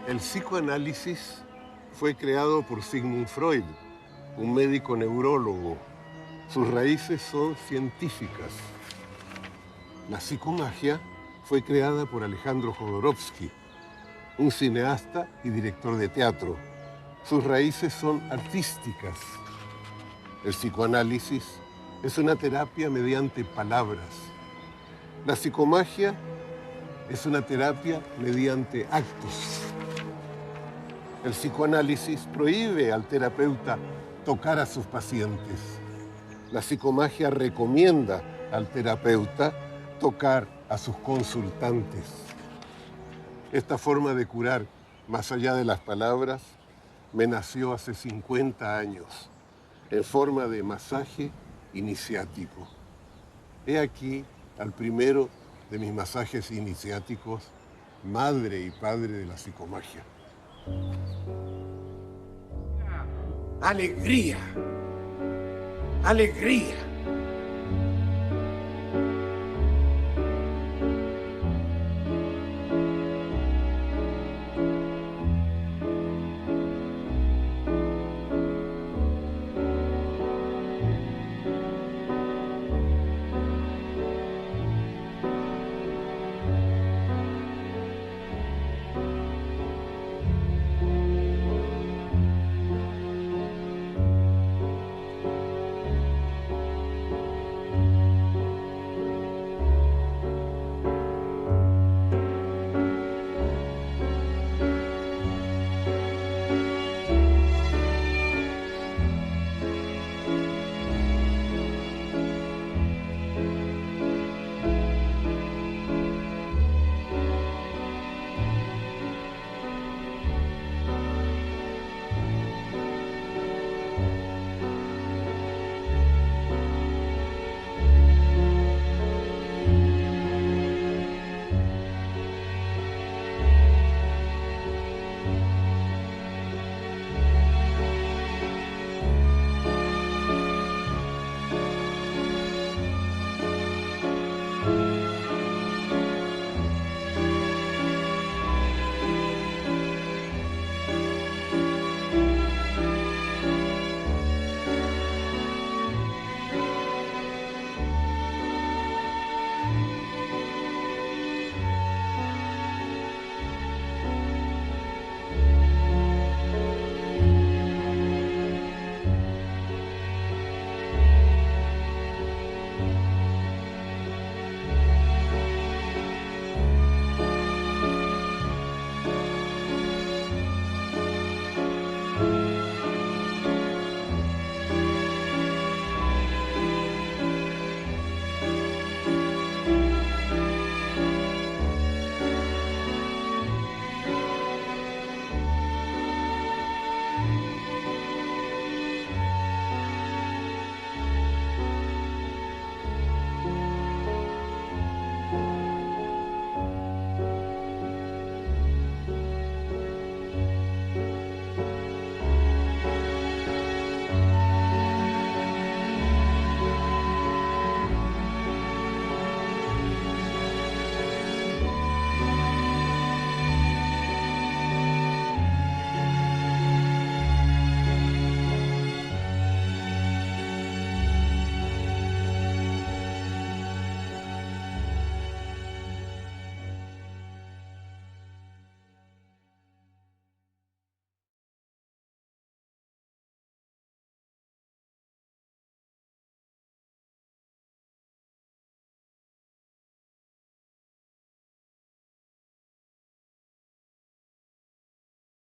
El psicoanálisis fue creado por Sigmund Freud, un médico neurólogo. Sus raíces son científicas. La psicomagia fue creada por Alejandro Jodorowsky, un cineasta y director de teatro. Sus raíces son artísticas. El psicoanálisis es una terapia mediante palabras. La psicomagia es una terapia mediante actos. El psicoanálisis prohíbe al terapeuta tocar a sus pacientes. La psicomagia recomienda al terapeuta tocar a sus consultantes. Esta forma de curar, más allá de las palabras, me nació hace 50 años, en forma de masaje iniciático. He aquí al primero de mis masajes iniciáticos, madre y padre de la psicomagia. Alegría, alegría.